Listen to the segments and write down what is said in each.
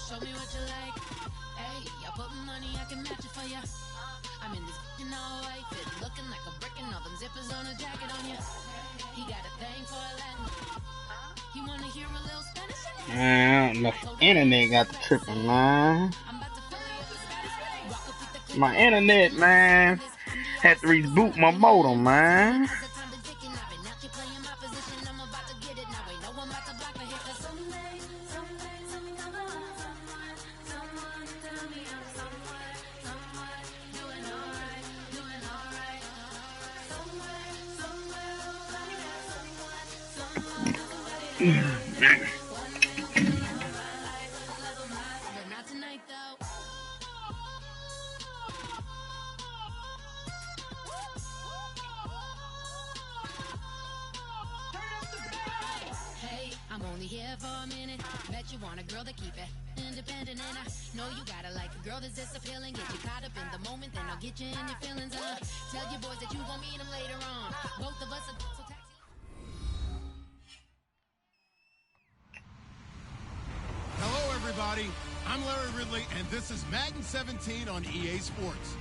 Show me what you like. Hey, I put money, I can match it for ya. I'm in this f***ing all white fit, looking like a brick and all them zippers on a jacket on ya. He got a thing for a Latin. He wanna hear a little Spanish? Man, the internet got the tripping, man. My internet, man. Had to reboot my modem, man. I'm only here for a minute. Bet you want a girl to keep it independent, and I know you gotta like a girl that's this appealing. Get you caught up in the moment, then I'll get you in your feelings. Tell your boys that you gon' meet them later on. Both of us are so taxi. Hello, everybody. I'm Larry Ridley, and this is Madden 17 on EA Sports.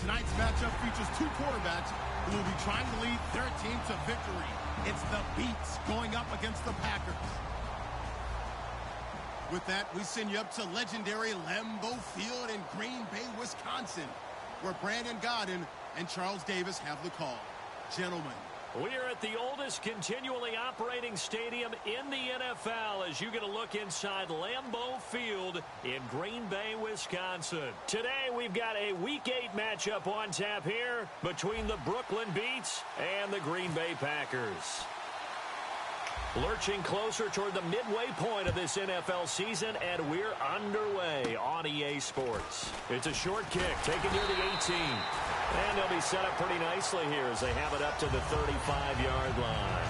Tonight's matchup features two quarterbacks who will be trying to lead their team to victory. It's the Beats going up against the Packers. With that, we send you up to legendary Lambeau Field in Green Bay, Wisconsin, where Brandon Gaudin and Charles Davis have the call. Gentlemen. We are at the oldest continually operating stadium in the NFL as you get a look inside Lambeau Field in Green Bay, Wisconsin. Today we've got a Week 8 matchup on tap here between the Brooklyn Beats and the Green Bay Packers. Lurching closer toward the midway point of this NFL season, and we're underway on EA Sports. It's a short kick taken near the 18. And they'll be set up pretty nicely here as they have it up to the 35-yard line.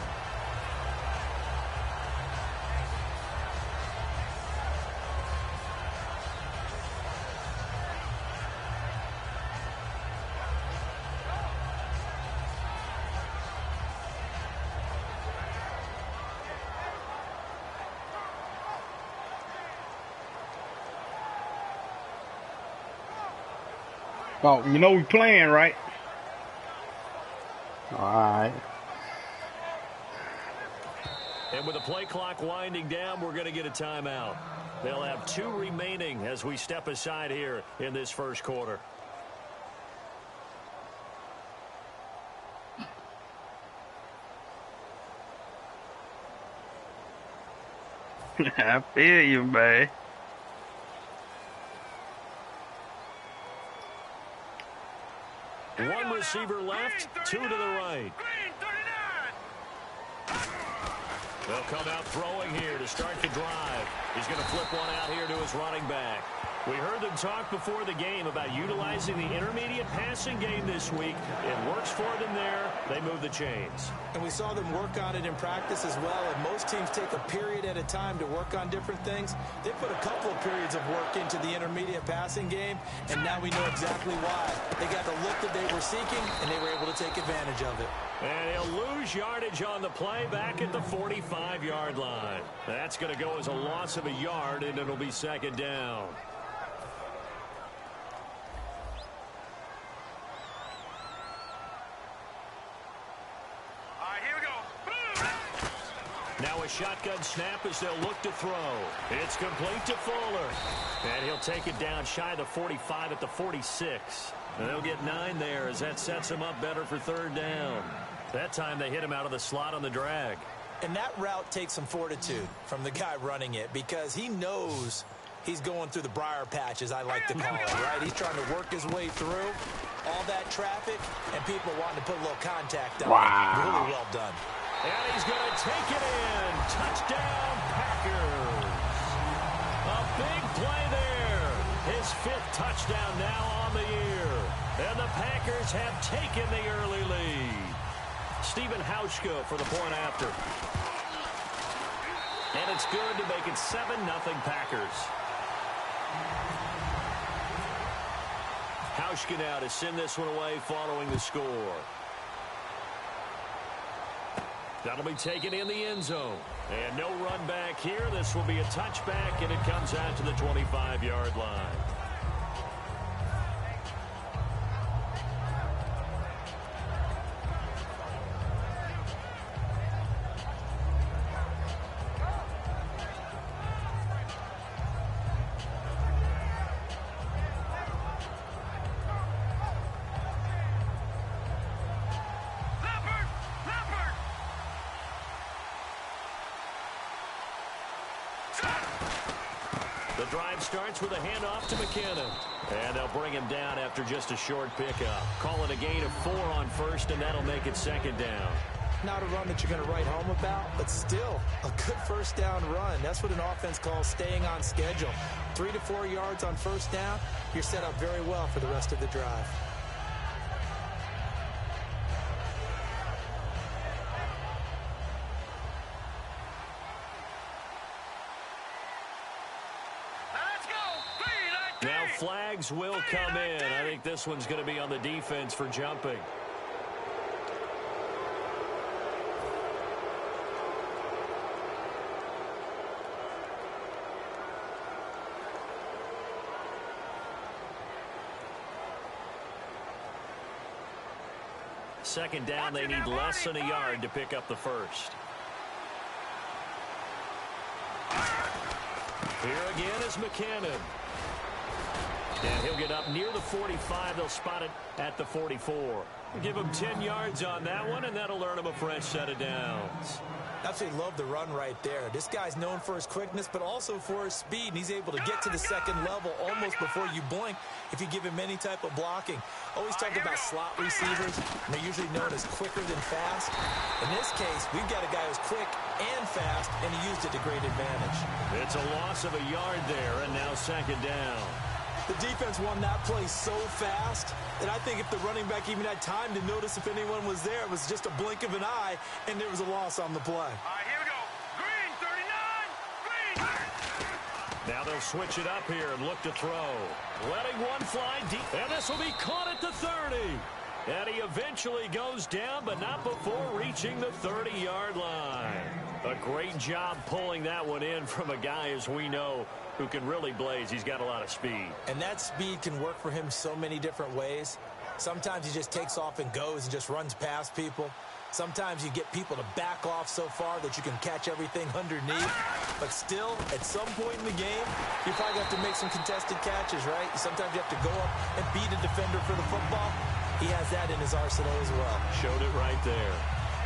Oh, you know we playing, right? All right. And with the play clock winding down, we're going to get a timeout. They'll have 2 remaining as we step aside here in this first quarter. I feel you, man. One receiver left, 2 to the right. They'll come out throwing here to start the drive. He's going to flip one out here to his running back. We heard them talk before the game about utilizing the intermediate passing game this week. It works for them there. They move the chains. And we saw them work on it in practice as well. And most teams take a period at a time to work on different things. They put a couple of periods of work into the intermediate passing game, and now we know exactly why. They got the look that they were seeking, and they were able to take advantage of it. And he'll lose yardage on the play back at the 45-yard line. That's going to go as a loss of a yard, and it'll be second down. Now a shotgun snap as they'll look to throw. It's complete to Fuller. And he'll take it down shy of the 45 at the 46. And they'll get 9 there as that sets him up better for third down. That time they hit him out of the slot on the drag. And that route takes some fortitude from the guy running it because he knows he's going through the briar patch, as I like to call it, right? He's trying to work his way through all that traffic and people wanting to put a little contact on him. Really well done. And he's going to take it in. Touchdown, Packers. A big play there. His 5th touchdown now on the year. And the Packers have taken the early lead. Stephen Hauschka for the point after. And it's good to make it 7-0 Packers. Hauschka now to send this one away following the score. That'll be taken in the end zone. And no run back here. This will be a touchback, and it comes out to the 25-yard line. The drive starts with a handoff to McKinnon. And they'll bring him down after just a short pickup. Call it a gain of 4 on first, and that'll make it second down. Not a run that you're going to write home about, but still a good first down run. That's what an offense calls staying on schedule. 3 to 4 yards on first down, you're set up very well for the rest of the drive. Now flags will come in. I think this one's going to be on the defense for jumping. Second down, they need less than a yard to pick up the first. Here again is McKinnon. And he'll get up near the 45. They'll spot it at the 44. Give him 10 yards on that one, and that'll earn him a fresh set of downs. Absolutely love the run right there. This guy's known for his quickness, but also for his speed, and he's able to get to the second level almost before you blink if you give him any type of blocking. Always talk about slot receivers, and they're usually known as quicker than fast. In this case, we've got a guy who's quick and fast, and he used it to great advantage. It's a loss of a yard there, and now second down. The defense won that play so fast that I think if the running back even had time to notice if anyone was there, it was just a blink of an eye, and there was a loss on the play. All right, here we go. Green, 39, green. Now they'll switch it up here and look to throw. Letting one fly deep, and this will be caught at the 30. And he eventually goes down, but not before reaching the 30-yard line. A great job pulling that one in from a guy, as we know, who can really blaze. He's got a lot of speed. And that speed can work for him so many different ways. Sometimes he just takes off and goes and just runs past people. Sometimes you get people to back off so far that you can catch everything underneath. But still, at some point in the game, you probably have to make some contested catches, right? Sometimes you have to go up and beat a defender for the football. He has that in his arsenal as well. Showed it right there.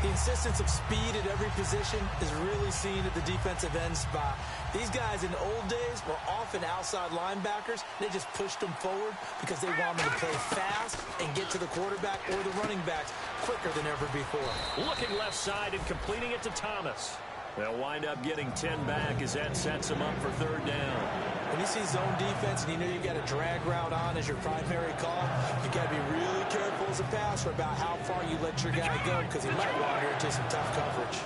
The insistence of speed at every position is really seen at the defensive end spot. These guys in the old days were often outside linebackers. They just pushed them forward because they wanted to play fast and get to the quarterback or the running backs quicker than ever before. Looking left side and completing it to Thomas. They'll wind up getting 10 back as that sets them up for third down. When you see zone defense and you know you've got a drag route on as your primary call, you've got to be really careful as a passer about how far you let your guy go because he might wander into some tough coverage.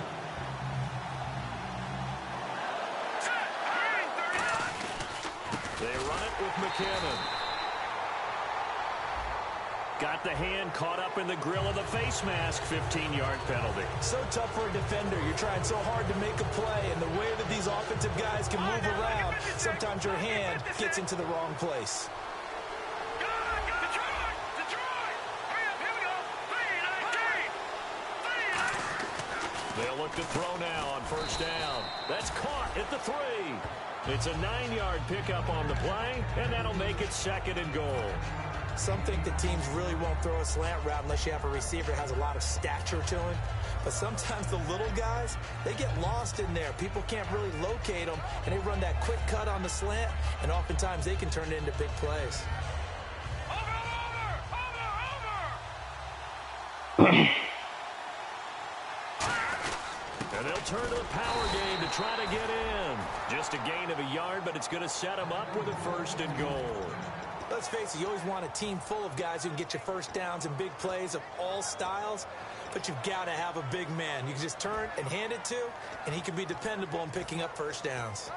They run it with McKinnon. Got the hand caught up in the grill of the face mask. 15-yard penalty. So tough for a defender. You're trying so hard to make a play, and the way that these offensive guys can move around, sometimes your hand gets into the wrong place. They'll look to throw now on first down. That's caught at the 3. It's a 9-yard pickup on the play, and that'll make it second and goal. Some think that teams really won't throw a slant route unless you have a receiver that has a lot of stature to him. But sometimes the little guys, they get lost in there. People can't really locate them, and they run that quick cut on the slant, and oftentimes they can turn it into big plays. And they'll turn to the power game to try to get in. Just a gain of a yard, but it's going to set them up with a first and goal. Let's face it, you always want a team full of guys who can get you first downs and big plays of all styles, but you've got to have a big man. You can just turn and hand it to, and he can be dependable in picking up first downs.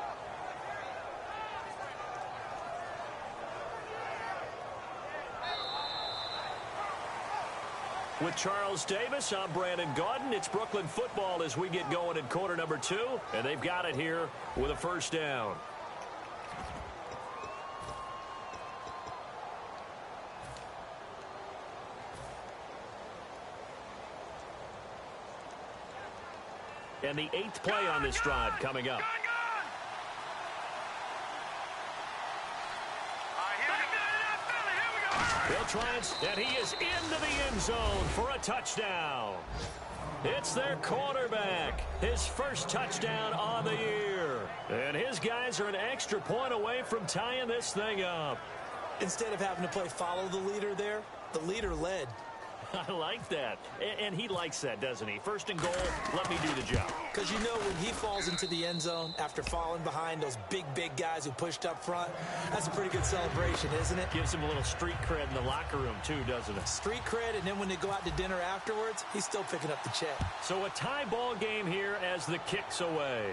With Charles Davis, I'm Brandon Gaudin. It's Brooklyn football as we get going in quarter number 2, and they've got it here with a first down. And the 8th play on this drive coming up. They'll try it, and he is into the end zone for a touchdown. It's their quarterback, his first touchdown on the year. And his guys are an extra point away from tying this thing up. Instead of having to play follow the leader there, the leader led. I like that. And he likes that, doesn't he? First and goal, let me do the job. Because you know when he falls into the end zone after falling behind those big guys who pushed up front, that's a pretty good celebration, isn't it? Gives him a little street cred in the locker room, too, doesn't it? Street cred, and then when they go out to dinner afterwards, he's still picking up the check. So a tie ball game here as the kick's away.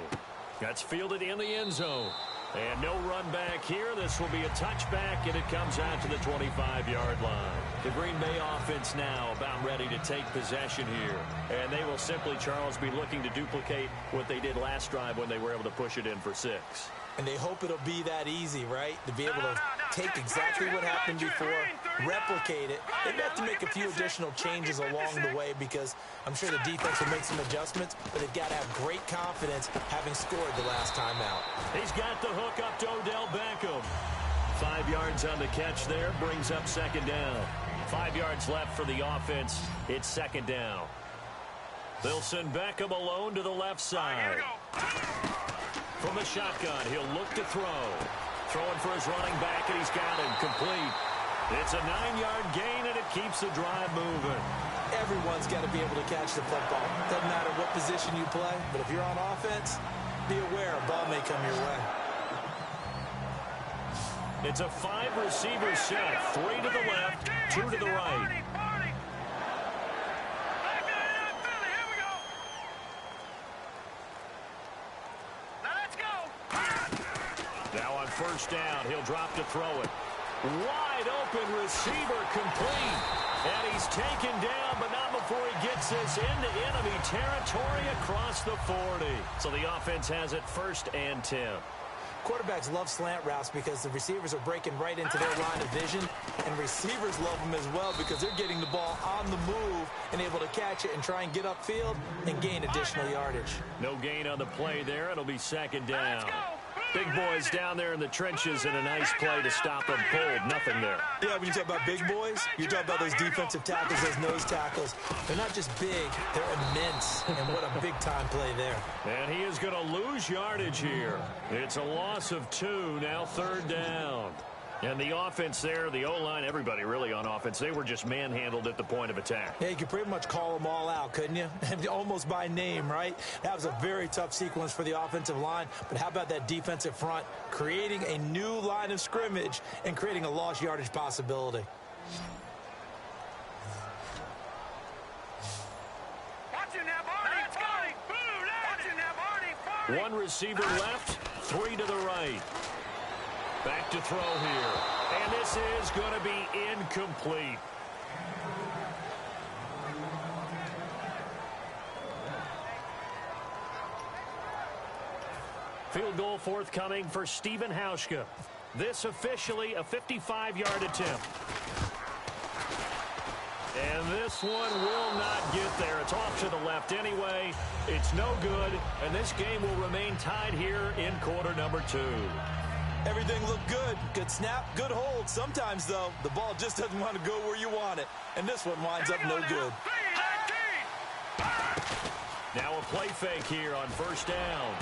That's fielded in the end zone. And no run back here. This will be a touchback, and it comes out to the 25-yard line. The Green Bay offense now about ready to take possession here. And they will simply, Charles, be looking to duplicate what they did last drive when they were able to push it in for 6. And they hope it'll be that easy, right? To be able to take exactly what happened before, replicate it. They have to make a few additional changes along the way because I'm sure the defense will make some adjustments, but they've got to have great confidence having scored the last time out. He's got the hook up to Odell Beckham. 5 yards on the catch there, brings up second down. 5 yards left for the offense. It's second down. They'll send Beckham alone to the left side. From the shotgun, he'll look to throw. Throwing for his running back, and he's got him complete. It's a 9-yard gain, and it keeps the drive moving. Everyone's got to be able to catch the football. Doesn't matter what position you play, but if you're on offense, be aware a ball may come your way. It's a 5-receiver set. 3 to the left, 2 to the right. Now on first down, he'll drop to throw it. Wide open receiver complete. And he's taken down, but not before he gets this into enemy territory across the 40. So the offense has it 1st and 10. Quarterbacks love slant routes because the receivers are breaking right into their line of vision, and receivers love them as well because they're getting the ball on the move and able to catch it and try and get upfield and gain additional yardage. No gain on the play there. It'll be second down. Big boys down there in the trenches, and a nice play to stop them cold. Nothing there. Yeah, when you talk about big boys, you're talking about those defensive tackles, those nose tackles. They're not just big, they're immense, and what a big-time play there. And he is going to lose yardage here. It's a loss of 2, now 3rd down. And the offense there, the O-line, everybody really on offense, they were just manhandled at the point of attack. Yeah, you could pretty much call them all out, couldn't you? Almost by name, right? That was a very tough sequence for the offensive line. But how about that defensive front creating a new line of scrimmage and creating a lost yardage possibility? One receiver left, 3 to the right. Back to throw here. And this is going to be incomplete. Field goal forthcoming for Stephen Hauschka. This officially a 55-yard attempt. And this one will not get there. It's off to the left anyway. It's no good. And this game will remain tied here in quarter number 2. Everything looked good. Good snap, good hold. Sometimes, though, the ball just doesn't want to go where you want it. And this one winds up no good. Now a play fake here on first down.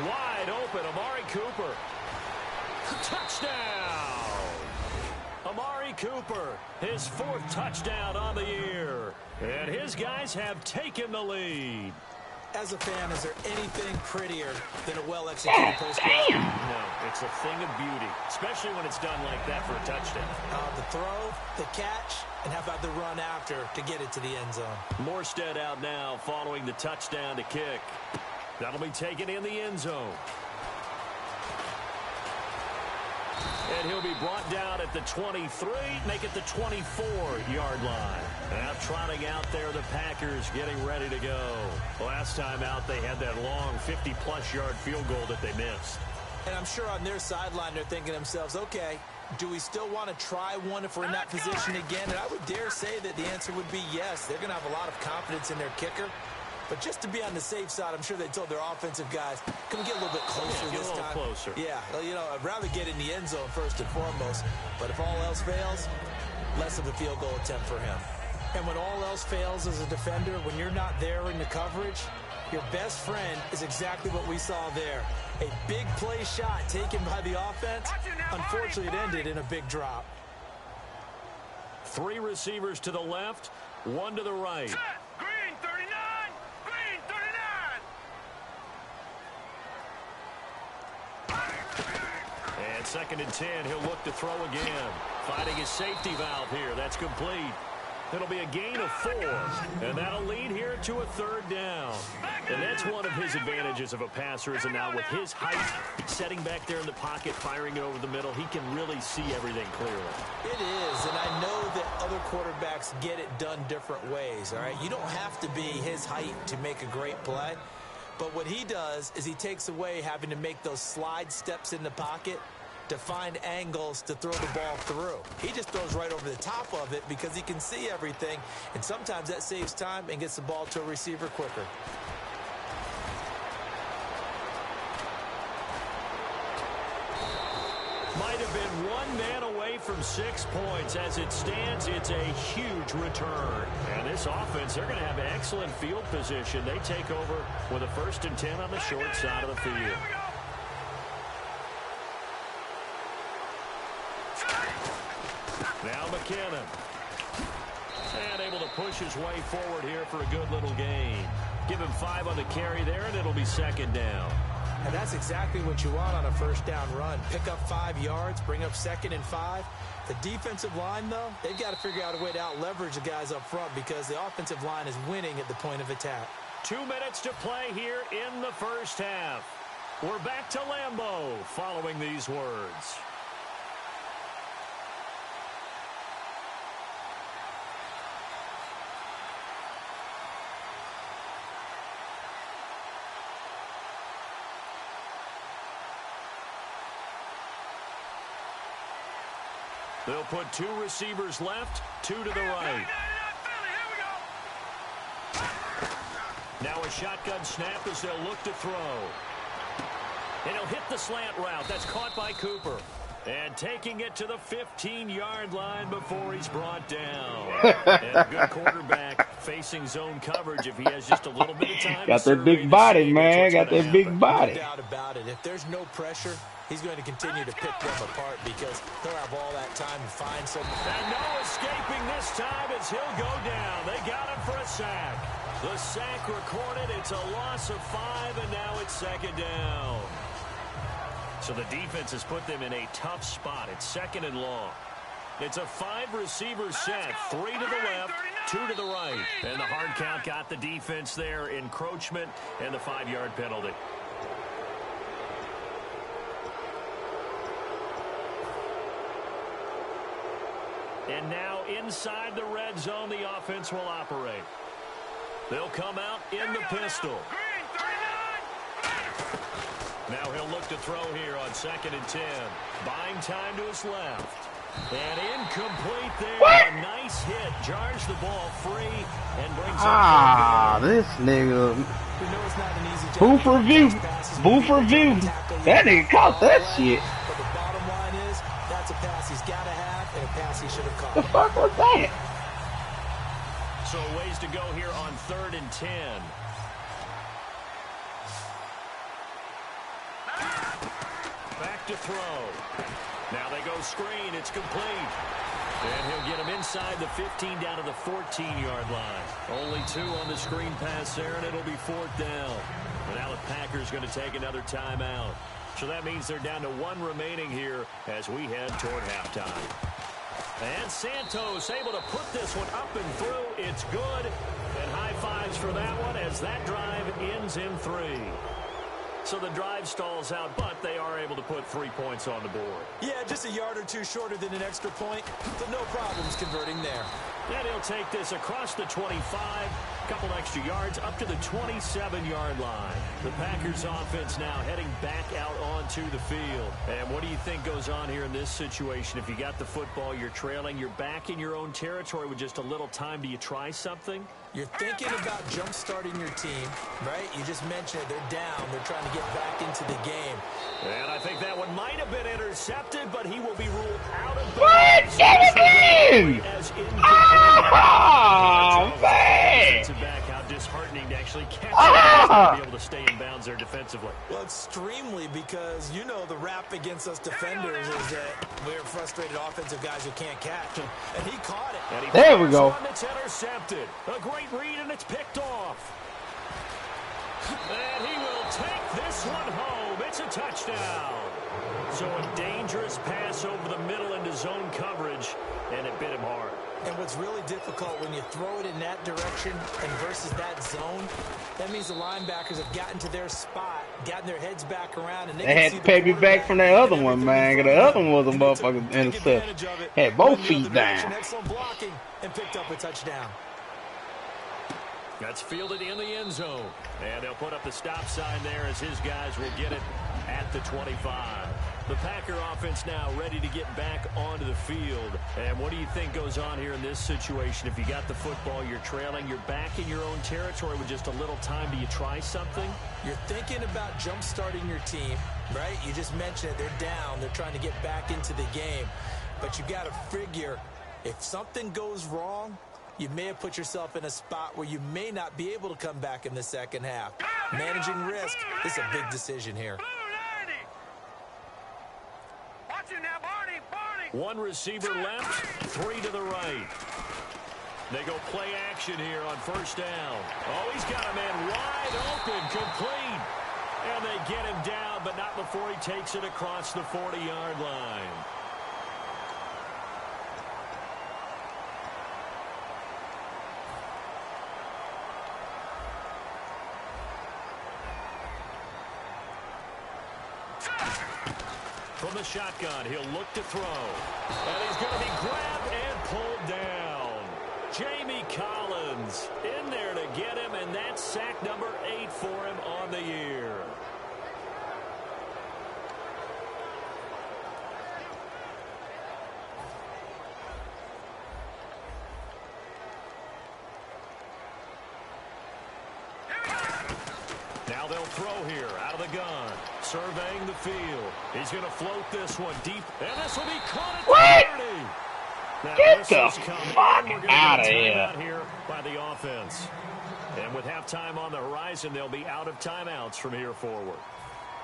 Wide open, Amari Cooper. Touchdown! Amari Cooper, his 4th touchdown on the year. And his guys have taken the lead. As a fan, is there anything prettier than a well-executed post route? No, it's a thing of beauty, especially when it's done like that for a touchdown. The throw, the catch, and how about the run after to get it to the end zone? Morstead out now following the touchdown to kick. That'll be taken in the end zone. And he'll be brought down at the 23, make it the 24-yard line. Now trotting out there, the Packers getting ready to go. Last time out, they had that long 50-plus yard field goal that they missed. And I'm sure on their sideline, they're thinking to themselves, okay, do we still want to try one if we're in that position again? And I would dare say that the answer would be yes. They're going to have a lot of confidence in their kicker. But just to be on the safe side, I'm sure they told their offensive guys, can we get a little bit closer this time? Get a little closer. Yeah, well, you know, I'd rather get in the end zone first and foremost. But if all else fails, less of a field goal attempt for him. And when all else fails as a defender, when you're not there in the coverage, your best friend is exactly what we saw there. A big play shot taken by the offense. Unfortunately, it ended in a big drop. 3 receivers to the left, 1 to the right. Set. Green 39. Green 39. And 2nd and 10, he'll look to throw again. Finding his safety valve here. That's complete. It'll be a gain of 4, and that'll lead here to a 3rd down. And that's one of his advantages of a passer, is that now with his height, setting back there in the pocket, firing it over the middle, he can really see everything clearly. It is, and I know that other quarterbacks get it done different ways, all right? You don't have to be his height to make a great play, but what he does is he takes away having to make those slide steps in the pocket to find angles to throw the ball through. He just throws right over the top of it because he can see everything, and sometimes that saves time and gets the ball to a receiver quicker. Might have been 1 man away from 6 points. As it stands, it's a huge return. And this offense, they're going to have excellent field position. They take over with a 1st and 10 on the short side of the field. Now McKinnon. And able to push his way forward here for a good little gain. Give him 5 on the carry there, and it'll be 2nd down. And that's exactly what you want on a 1st down run. Pick up 5 yards, bring up 2nd and 5. The defensive line, though, they've got to figure out a way to out-leverage the guys up front because the offensive line is winning at the point of attack. 2 minutes to play here in the 1st half. We're back to Lambeau following these words. They'll put 2 receivers left, 2 to the right. Now a shotgun snap as they'll look to throw. And he'll hit the slant route. That's caught by Cooper. And taking it to the 15-yard line before he's brought down. And a good quarterback facing zone coverage if he has just a little bit of time. Got that big body, man. Got that big body. No doubt about it. If there's no pressure, he's going to continue to pick them apart because they'll have all that time to find some. And no escaping this time as he'll go down. They got him for a sack. The sack recorded. It's a loss of 5, and now it's 2nd down. So the defense has put them in a tough spot. It's 2nd and long. It's a 5-receiver set. 3 to the left, 2 to the right. And the hard count got the defense there. Encroachment and the 5-yard penalty. And now inside the red zone, the offense will operate. They'll come out in the pistol. Now he'll look to throw here on 2nd and 10. Buying time to his left. And incomplete there. What? A nice hit. Jars the ball free and brings up this nigga. We know it's not an easy job. Booth review. Booth review. That nigga caught that shit. But the bottom line is, that's a pass he's got to have and a pass he should have caught. The fuck was that? So ways to go here on 3rd and 10. Back to throw. Now they go screen. It's complete. And he'll get him inside the 15 down to the 14-yard line. Only 2 on the screen pass there, and it'll be 4th down. And now the Packers going to take another timeout. So that means they're down to 1 remaining here as we head toward halftime. And Santos able to put this one up and through. It's good. And high fives for that one as that drive ends in 3. So the drive stalls out, but they are able to put 3 points on the board. Yeah, just a yard or two shorter than an extra point, but no problems converting there. And he'll take this across the 25, a couple extra yards, up to the 27-yard line. The Packers offense now heading back out onto the field. And what do you think goes on here in this situation? If you got the football, you're trailing, you're back in your own territory with just a little time. Do you try something? You're thinking about jump-starting your team, right? You just mentioned it. They're down. They're trying to get back into the game. And I think that one might have been intercepted, but he will be ruled out of bounds. What? Get it in! Oh, man! Back, how disheartening to actually catch and be able to stay in bounds there defensively. Well, extremely, because you know the rap against us defenders is that we're frustrated offensive guys who can't catch. And he caught it. And he there we go. One that's intercepted. A great read, and it's picked off. And he will take this one home. It's a touchdown. So a dangerous pass over the middle into zone coverage, and it bit him hard. And what's really difficult when you throw it in that direction and versus that zone, that means the linebackers have gotten to their spot, gotten their heads back around, and they had to pay me back from that other one, man. Cause the other one was a motherfucking interception. Had both feet down. Excellent blocking and picked up a touchdown. That's fielded in the end zone. And they'll put up the stop sign there as his guys will get it at the 25. The Packer offense now ready to get back onto the field. And what do you think goes on here in this situation? If you got the football, you're trailing, you're back in your own territory with just a little time. Do you try something? You're thinking about jump-starting your team, right? You just mentioned it. They're down. They're trying to get back into the game. But you got to figure if something goes wrong, you may have put yourself in a spot where you may not be able to come back in the second half. Managing risk is a big decision here. One receiver left, 3 to the right. They go play action here on first down. Oh, he's got a man wide open, complete. And they get him down, but not before he takes it across the 40-yard line. From the shotgun, he'll look to throw. And he's going to be grabbed and pulled down. Jamie Collins in there to get him, and that's sack number 8 for him on the year. Now they'll throw here out of the gun. Surveying the field. He's going to float this one deep. And this will be caught at 30. Now, get the fuck out of here by the offense. And with halftime on the horizon, they'll be out of timeouts from here forward.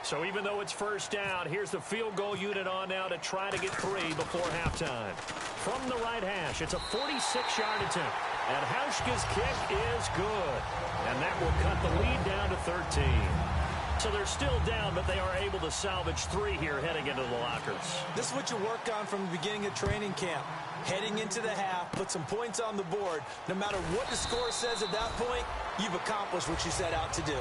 So even though it's first down, here's the field goal unit on now to try to get 3 before halftime. From the right hash, it's a 46-yard attempt. And Hauschka's kick is good. And that will cut the lead down to 13. So they're still down, but they are able to salvage 3 here heading into the lockers. This is what you work on from the beginning of training camp. Heading into the half, put some points on the board. No matter what the score says at that point, you've accomplished what you set out to do.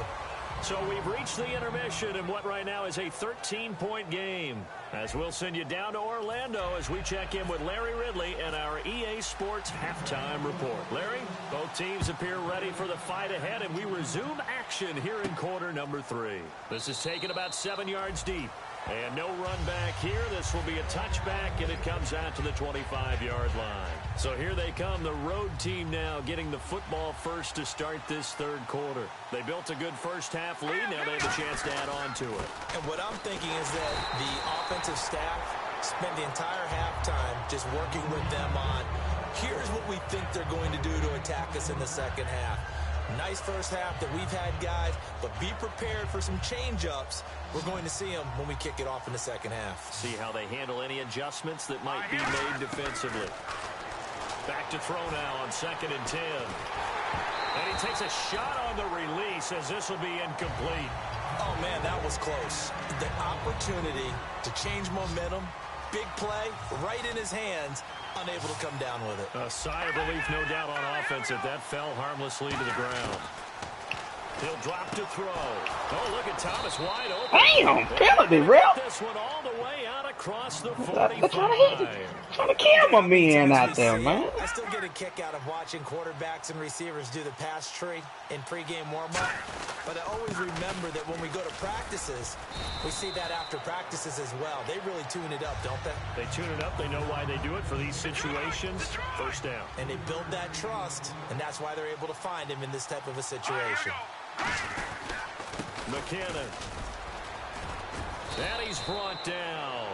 So we've reached the intermission in what right now is a 13-point game. As we'll send you down to Orlando as we check in with Larry Ridley and our EA Sports halftime report. Larry, both teams appear ready for the fight ahead, and we resume action here in quarter number 3. This is taken about 7 yards deep. And no run back here. This will be a touchback, and it comes out to the 25-yard line. So here they come, the road team now getting the football first to start this third quarter. They built a good first-half lead. Now they have a chance to add on to it. And what I'm thinking is that the offensive staff spent the entire halftime just working with them on, here's what we think they're going to do to attack us in the second half. Nice first half that we've had, guys, but be prepared for some change-ups. We're going to see them when we kick it off in the second half. See how they handle any adjustments that might be made defensively. Back to throw now on 2nd and 10. And he takes a shot on the release as this will be incomplete. Oh, man, that was close. The opportunity to change momentum, big play, right in his hands, unable to come down with it. A sigh of relief, no doubt, on offense if that fell harmlessly to the ground. He'll drop to throw. Oh, look at Thomas wide open. Damn, penalty, real. This one all the way out across the They're 45. trying to kill my man out there, man. I still get a kick out of watching quarterbacks and receivers do the pass tree in pregame warm-up. But I always remember that when we go to practices, we see that after practices as well. They really tune it up, don't they? They tune it up. They know why they do it for these situations. First down. And they build that trust, and that's why they're able to find him in this type of a situation. McKinnon. And he's brought down.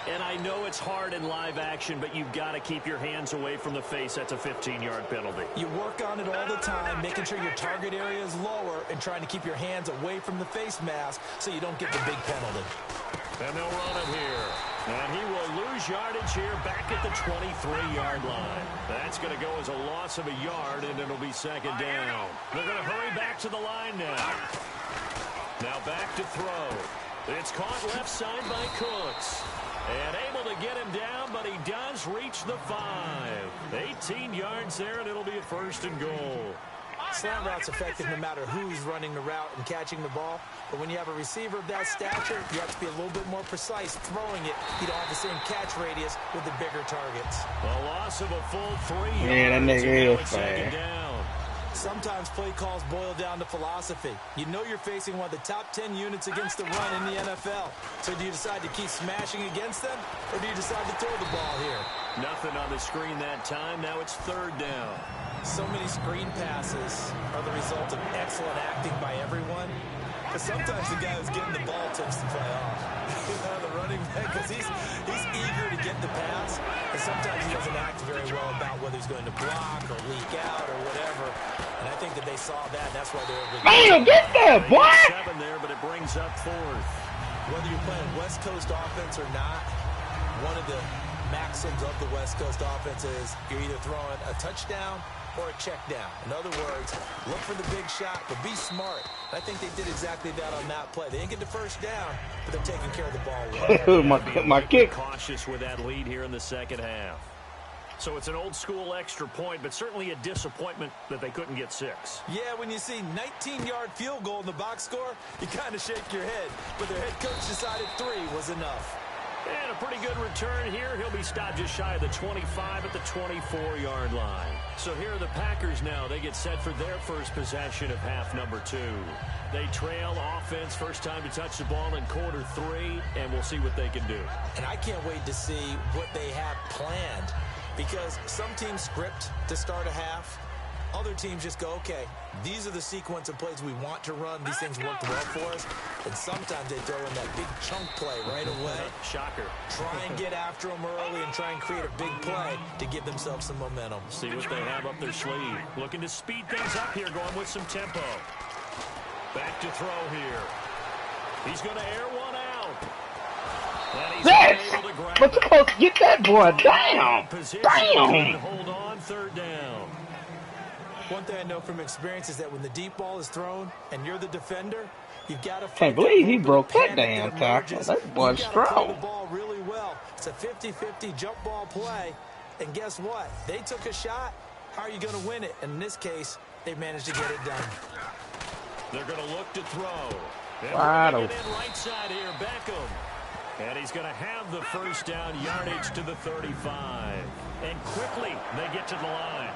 And I know it's hard in live action, but you've got to keep your hands away from the face. That's a 15-yard penalty. You work on it all the time, making sure your target area is lower and trying to keep your hands away from the face mask so you don't get the big penalty. And they'll run it here. And he will lose yardage here back at the 23-yard line. That's going to go as a loss of a yard, and it'll be second down. They're going to hurry back to the line now. Now back to throw. It's caught left side by Cooks. And able to get him down, but he does reach the 5. 18 yards there, and it'll be a first and goal. Slant route's effective no matter who's running the route and catching the ball. But when you have a receiver of that stature, you have to be a little bit more precise throwing it. You don't have the same catch radius with the bigger targets. A loss of a full 3 yards. Man, that nigga is second down. Sometimes play calls boil down to philosophy. You know you're facing one of the top 10 units against the run in the NFL. So do you decide to keep smashing against them, or do you decide to throw the ball here? Nothing on the screen that time. Now it's third down. So many screen passes are the result of excellent acting by everyone. But sometimes the guy who's getting the ball tips the play off. The running back, because he's eager to get the pass, and sometimes he doesn't act very well about whether he's going to block or leak out or whatever. And I think that they saw that, and that's why they're able to Get there, boy! 7 there, but it brings up 4th. Whether you're playing West Coast offense or not, one of the maxims of the West Coast offense is you're either throwing a touchdown or a check down. In other words, look for the big shot, but be smart. I think they did exactly that on that play. They didn't get the first down, but they're taking care of the ball well. my kick. Cautious with that lead here in the second half. So it's an old school extra point, but certainly a disappointment that they couldn't get 6. Yeah, when you see 19-yard field goal in the box score, you kind of shake your head. But their head coach decided 3 was enough. And a pretty good return here. He'll be stopped just shy of the 25 at the 24-yard line. So here are the Packers now. They get set for their first possession of half number 2. They trail offense, first time to touch the ball in quarter 3, and we'll see what they can do. And I can't wait to see what they have planned, because some teams script to start a half. Other teams just go, okay, these are the sequence of plays we want to run. These things work well for us. And sometimes they throw in that big chunk play right away. Shocker. Try and get after them early and try and create a big play to give themselves some momentum. See what they have up their sleeve. Looking to speed things up here, going with some tempo. Back to throw here. He's going to air one out. And he's able to grab But you're supposed to get that boy down. Damn. Hold on, third down. One thing I know from experience is that when the deep ball is thrown and you're the defender, you've got to Can't believe he broke that damn tackle. That boy's strong. The ball really well. It's a 50-50 jump ball play, and guess what? They took a shot. How are you going to win it? And in this case, they managed to get it done. They're going to look to throw. Right right side here, Beckham. And he's going to have the first down, yardage to the 35. And quickly, they get to the line.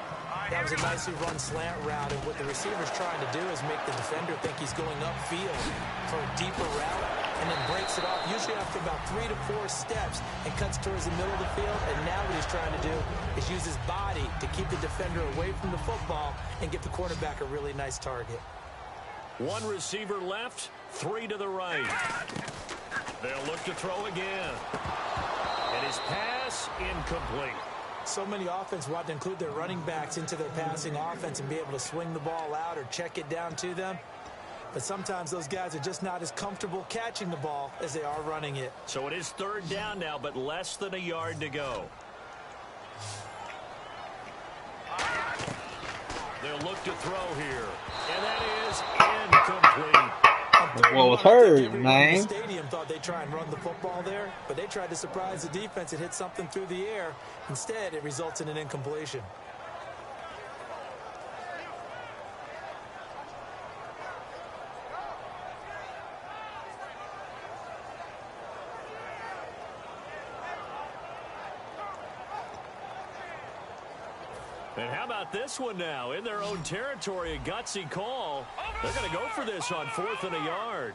That was a nicely run slant route, and what the receiver's trying to do is make the defender think he's going upfield for a deeper route, and then breaks it off, usually after about 3 to 4 steps, and cuts towards the middle of the field. And now what he's trying to do is use his body to keep the defender away from the football and give the quarterback a really nice target. 1 receiver left, 3 to the right. They'll look to throw again. And his pass incomplete. So many offense want to include their running backs into their passing offense and be able to swing the ball out or check it down to them. But sometimes those guys are just not as comfortable catching the ball as they are running it. So it is third down now, but less than a yard to go. They'll look to throw here. And that is incomplete. What was heard, man? The stadium thought they'd try and run the football there, but they tried to surprise the defense and hit something through the air. Instead, it results in an incompletion. And how about this one now? In their own territory, a gutsy call. They're going to go for this on 4th and a yard.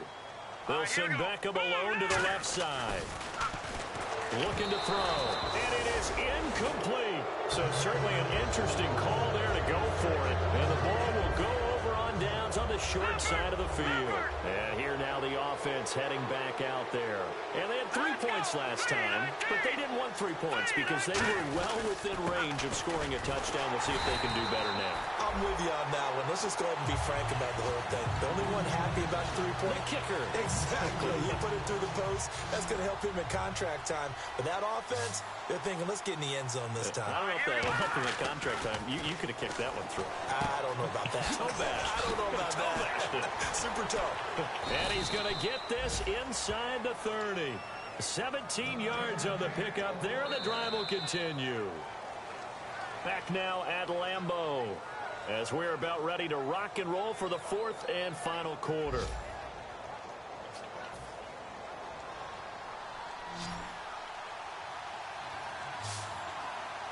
They'll send Beckham alone to the left side. Looking to throw. And it is incomplete. So certainly an interesting call there to go for it. And the ball will go over on downs on the short side of the field. And here now the offense heading back out there. And they had 3 points last time, but they didn't want 3 points because they were well within range of scoring a touchdown. We'll see if they can do better now. I'm with you on that one. Let's just go ahead and be frank about the whole thing. The only one happy about 3-point kicker. Exactly. He put it through the post. That's going to help him in contract time. But that offense, they're thinking, let's get in the end zone this time. I don't know if that will help him in contract time. You could have kicked that one through. I don't know about that. Toe bash. I don't know about that. Super toe. And he's going to get this inside the 30. 17 yards on the pickup there, and the drive will continue. Back now at Lambeau as we're about ready to rock and roll for the 4th and final quarter.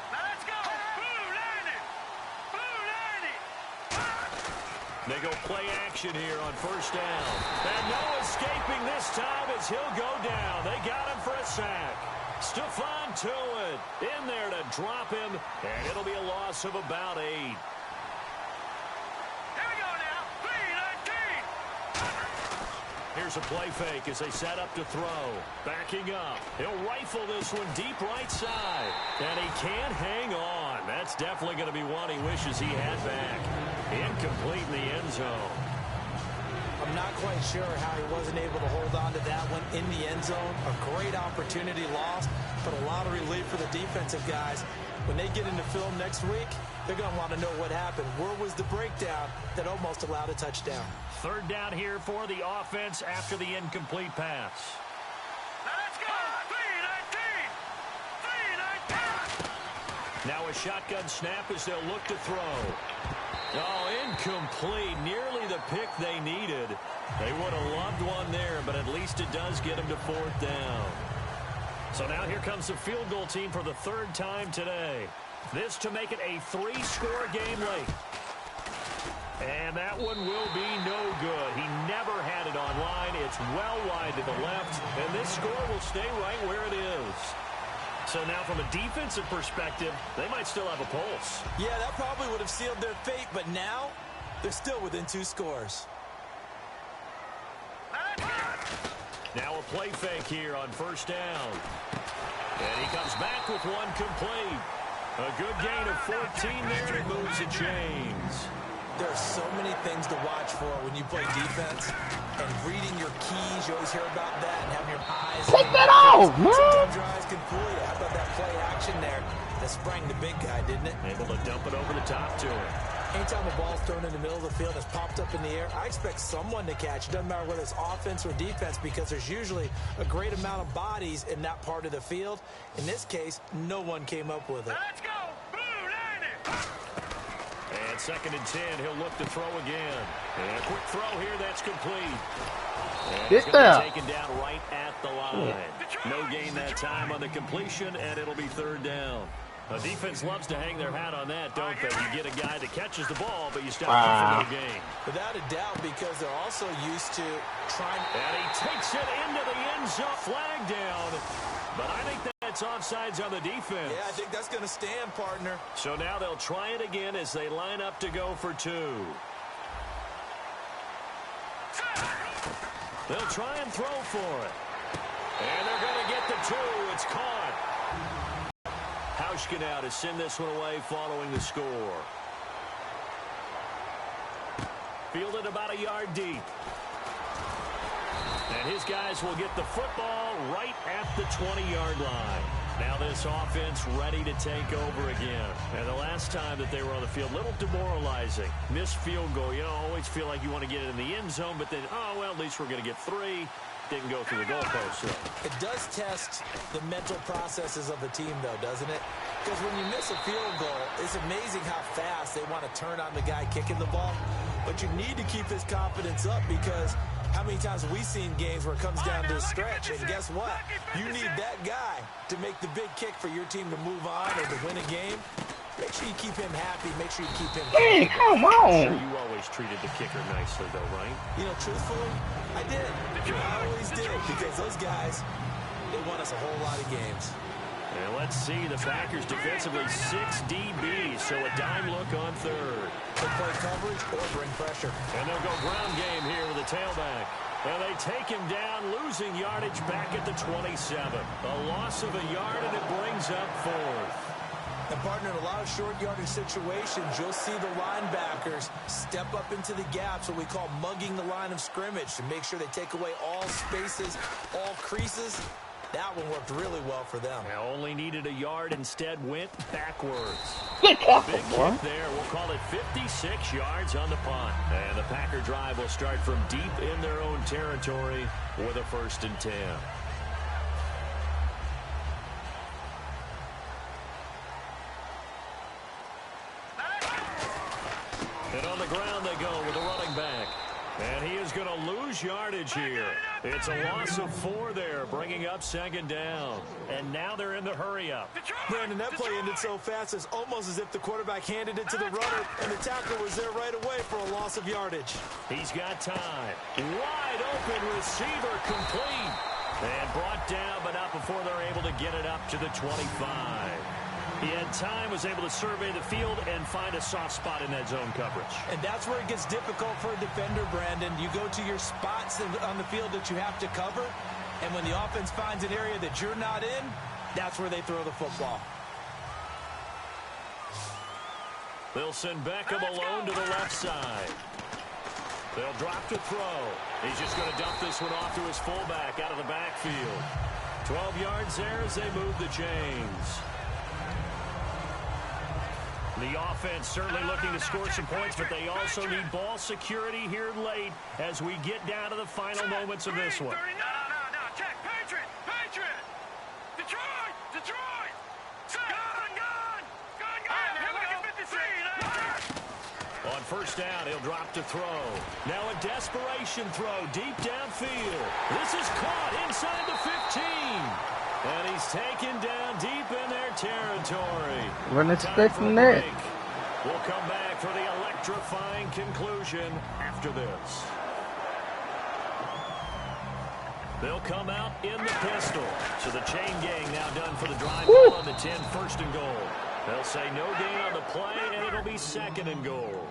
Let's go. Blue line it. Blue line it. They go play action here on 1st down. And no escaping this time as he'll go down. They got him for a sack. Stephon Tuitt in there to drop him, and it'll be a loss of about 8. Here we go now. 3-19. Here's a play fake as they set up to throw. Backing up. He'll rifle this one deep right side. And he can't hang on. That's definitely going to be one he wishes he had back. Incomplete in the end zone. I'm not quite sure how he wasn't able to hold on to that one in the end zone. A great opportunity lost, but a lot of relief for the defensive guys. When they get into film next week, they're going to want to know what happened. Where was the breakdown that almost allowed a touchdown? 3rd down here for the offense after the incomplete pass. Let's go. 3-19. 3-19. Now a shotgun snap as they'll look to throw. Oh, incomplete. Nearly the pick they needed. They would have loved one there, but at least it does get them to 4th down. So now here comes the field goal team for the 3rd time today. This to make it a 3-score game late. And that one will be no good. He never had it online. It's well wide to the left, and this score will stay right where it is. So now from a defensive perspective, they might still have a pulse. Yeah, that probably would have sealed their fate, but now they're still within 2 scores. Now a play fake here on 1st down. And he comes back with one complete. A good gain of 14 there, and it moves the chains. There are so many things to watch for when you play defense. And reading your keys, you always hear about that, and having your eyes. Take that off, man! Sometimes your eyes can fool you. How about that play action there? That sprang the big guy, didn't it? Able to dump it over the top to him. Anytime a ball's thrown in the middle of the field and it's popped up in the air, I expect someone to catch. It doesn't matter whether it's offense or defense because there's usually a great amount of bodies in that part of the field. In this case, no one came up with it. Let's go. Blue line it. And 2nd and 10, he'll look to throw again. And a quick throw here, that's complete. And he's going to be taken down right at the line. No gain that time on the completion, and it'll be 3rd down. A defense loves to hang their hat on that, don't they? You get a guy that catches the ball, but you stop him for no gain. Without a doubt, because they're also used to trying. And he takes it into the end zone. Flag down. But I think that's offsides on the defense. Yeah, I think that's going to stand, partner. So now they'll try it again as they line up to go for 2. They'll try and throw for it. And they're going to get the 2. It's caught. Hauschka now to send this one away following the score. Fielded about a yard deep. And his guys will get the football right at the 20-yard line. Now this offense ready to take over again. And the last time that they were on the field, a little demoralizing. Missed field goal. You know, always feel like you want to get it in the end zone, but then, oh, well, at least we're going to get 3. Didn't go through the goalpost. So. It does test the mental processes of the team, though, doesn't it? Because when you miss a field goal, it's amazing how fast they want to turn on the guy kicking the ball. But you need to keep his confidence up because how many times have we seen games where it comes down to a stretch? And guess what? You need that guy to make the big kick for your team to move on or to win a game. Make sure you keep him happy. Make sure you keep him Man, come on. Sure, you always treated the kicker nicely, though, right? You know, truthfully, I did. I always did, because those guys, they won us a whole lot of games. And let's see, the Packers defensively 6 DBs, so a dime look on third. They'll play coverage or bring pressure. And they'll go ground game here with a tailback. And they take him down, losing yardage back at the 27. A loss of a yard, and it brings up fourth. And, partner, in a lot of short yardage situations, you'll see the linebackers step up into the gaps, what we call mugging the line of scrimmage, to make sure they take away all spaces, all creases. That one worked really well for them. Now only needed a yard, instead went backwards. Good tackle, Big boy. kick there. We'll call it 56 yards on the punt. And the Packer drive will start from deep in their own territory with a 1st and 10. And on the ground they go with a running back. And he is going to lose yardage here. It's a loss of 4 there, bringing up 2nd down. And now they're in the hurry-up. Brandon, that play ended so fast, it's almost as if the quarterback handed it to the runner, and the tackle was there right away for a loss of yardage. He's got time. Wide open receiver, complete. And brought down, but not before they're able to get it up to the 25. He had time, was able to survey the field and find a soft spot in that zone coverage. And that's where it gets difficult for a defender, Brandon. You go to your spots on the field that you have to cover, and when the offense finds an area that you're not in, that's where they throw the football. They'll send Beckham alone to the left side. They'll drop to throw. He's just going to dump this one off to his fullback out of the backfield. 12 yards there as they move the chains. The offense certainly looking to score some points, but they also need ball security here late as we get down to the final moments of this one. No. Check. Patriot. Detroit. Gun. Here we go. On 1st down, he'll drop to throw. Now a desperation throw deep downfield. This is caught inside the 15. And he's taken down deep in their territory. Wasn't expecting that. We'll come back for the electrifying conclusion after this. They'll come out in the pistol. So the chain gang now done for the drive on the 10, 1st and goal. They'll say no gain on the play, and it'll be 2nd and goal.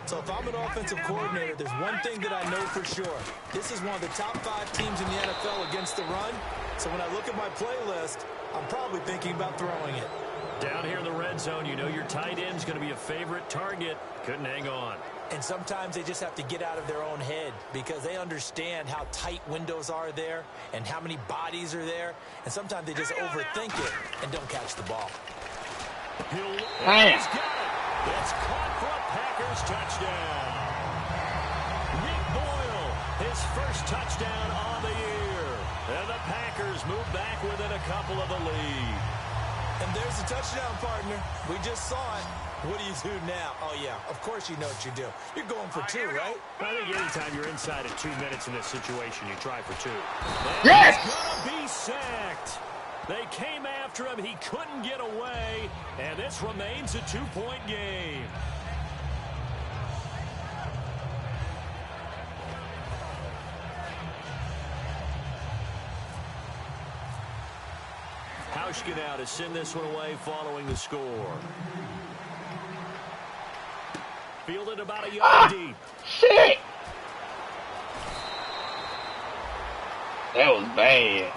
So if I'm an offensive coordinator, there's one thing that I know for sure. This is one of the top 5 teams in the NFL against the run. So when I look at my playlist, I'm probably thinking about throwing it. Down here in the red zone, you know your tight end's going to be a favorite target. Couldn't hang on. And sometimes they just have to get out of their own head because they understand how tight windows are there and how many bodies are there. And sometimes they just overthink it and don't catch the ball. He's got it. It's caught for a Packers touchdown. Nick Boyle, his first touchdown on the year. And the Packers move back within a couple of the lead. And there's the touchdown, partner. We just saw it. What do you do now? Oh, yeah, of course you know what you do. You're going for 2, right? I think anytime you're inside of 2 minutes in this situation, you try for 2. And Yes! he's gonna be sacked. They came after him. He couldn't get away. And this remains a 2-point game. Hauschka now to send this one away following the score. Fielded about a yard deep. Shit! That was bad.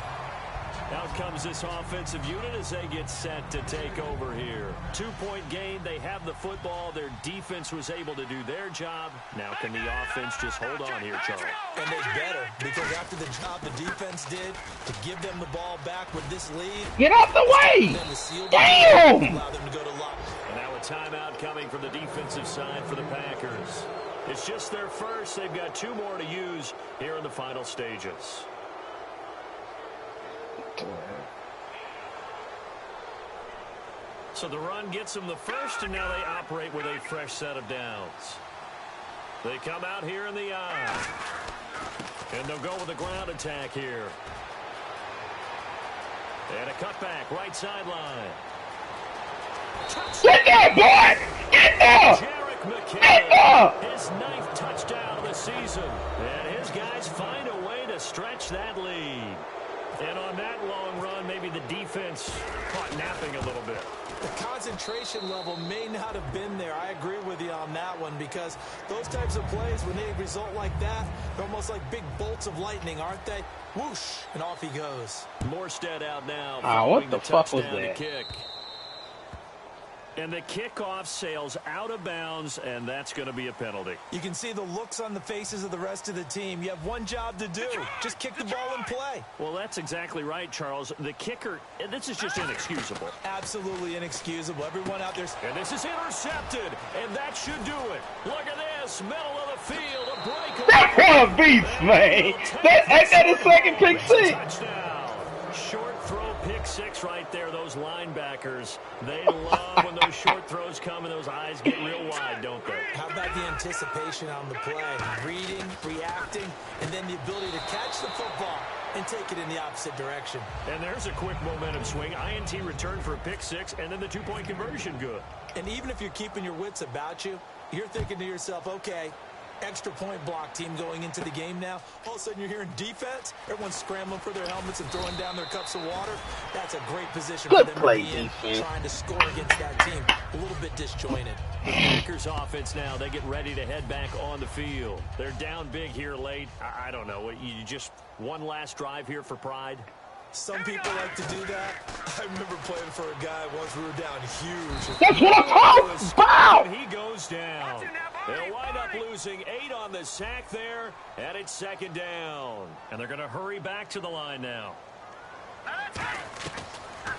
Out comes this offensive unit as they get set to take over here. 2-point game. They have the football. Their defense was able to do their job. Now can the offense just hold on here, Charles? And they better, because after the job the defense did to give them the ball back with this lead, Get out the way! them to seal the Damn! lead, allow them to go to lock. And now a timeout coming from the defensive side for the Packers. It's just their first. They've got 2 more to use here in the final stages. So the run gets them the first, and now they operate with a fresh set of downs. They come out here in the eye. And they'll go with a ground attack here. And a cutback, right sideline. Get there, boy! Get there! Get there! His ninth touchdown of the season. And his guys find a way to stretch that lead. And on that long run, maybe the defense caught napping a little bit. The concentration level may not have been there. I agree with you on that one, because those types of plays, when they result like that, they're almost like big bolts of lightning, aren't they? Whoosh, and off he goes. Morstead out now. What the fuck was that? Kick. And the kickoff sails out of bounds, and that's going to be a penalty. You can see the looks on the faces of the rest of the team. You have one job to do. Just kick the ball and play. Well, that's exactly right, Charles. The kicker, this is just inexcusable. Absolutely inexcusable. Everyone out there. And this is intercepted, and that should do it. Look at this, middle of the field, a breakaway. That one beats, man. Ain't that his second pick six? Touchdown. Short throw pick six right there. Those linebackers, they love when those short throws come and those eyes get real wide, don't they? How about the anticipation on the play? Reading, reacting, and then the ability to catch the football and take it in the opposite direction. And there's a quick momentum swing. INT return for a pick six, and then the two-point conversion good. And even if you're keeping your wits about you, you're thinking to yourself, okay, extra point block team going into the game now. All of a sudden you're hearing defense. Everyone's scrambling for their helmets and throwing down their cups of water. That's a great position for them to be in, trying to score against that team. A little bit disjointed. The Packers offense now, they get ready to head back on the field. They're down big here late. I don't know. You just one last drive here for pride? Some people like to do that. I remember playing for a guy once we were down huge. That's what I'm talking about! He goes down. They'll wind up losing 8 on the sack there, and it's second down. And they're going to hurry back to the line now.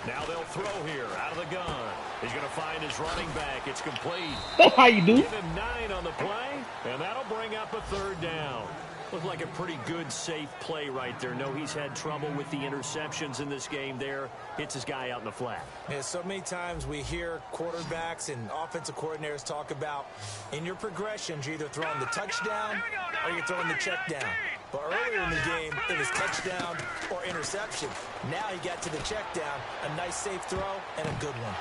Now they'll throw here out of the gun. He's going to find his running back. It's complete. That's how you do. Give him 9 on the play, and that'll bring up a third down. Looked like a pretty good, safe play right there. No, he's had trouble with the interceptions in this game there. Hits his guy out in the flat. Yeah, so many times we hear quarterbacks and offensive coordinators talk about in your progressions, you're either throwing the touchdown or you're throwing the check down. But earlier in the game, it was touchdown or interception. Now he got to the check down, a nice safe throw, and a good one.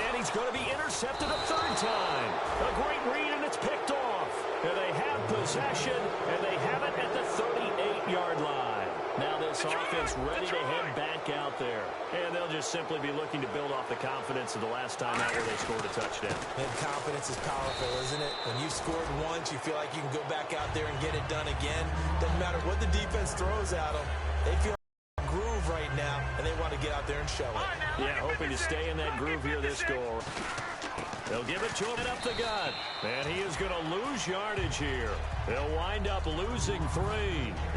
And he's going to be intercepted a third time. A great read, and it's picked off. And they have possession, and they have it at the 38-yard line. Now this offense ready to head back out there. And they'll just simply be looking to build off the confidence of the last time out where they scored a touchdown. And confidence is powerful, isn't it? When you scored once, you feel like you can go back out there and get it done again. Doesn't matter what the defense throws at them. They feel like a groove right now, and they want to get out there and show it. Yeah, hoping to stay in that groove here this goal. They'll give it to him up the gut. And he is going to lose yardage here. They'll wind up losing 3.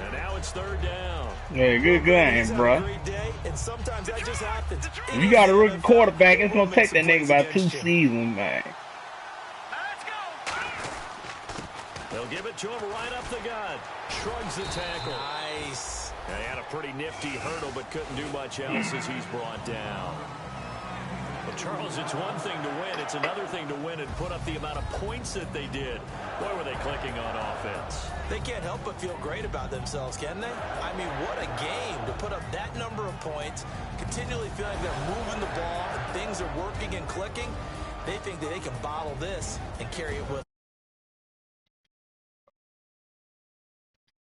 And now it's third down. Yeah, good game, bro. And sometimes that just happens. If you got a rookie quarterback, it's going to take that nigga about 2 seasons, man. They'll give it to him right up the gut. Shrugs the tackle. Nice. And he had a pretty nifty hurdle, but couldn't do much else as he's brought down. Well, Charles, it's one thing to win. It's another thing to win and put up the amount of points that they did. Boy, were they clicking on offense. They can't help but feel great about themselves, can they? I mean, what a game to put up that number of points, continually feeling like they're moving the ball and things are working and clicking. They think that they can bottle this and carry it with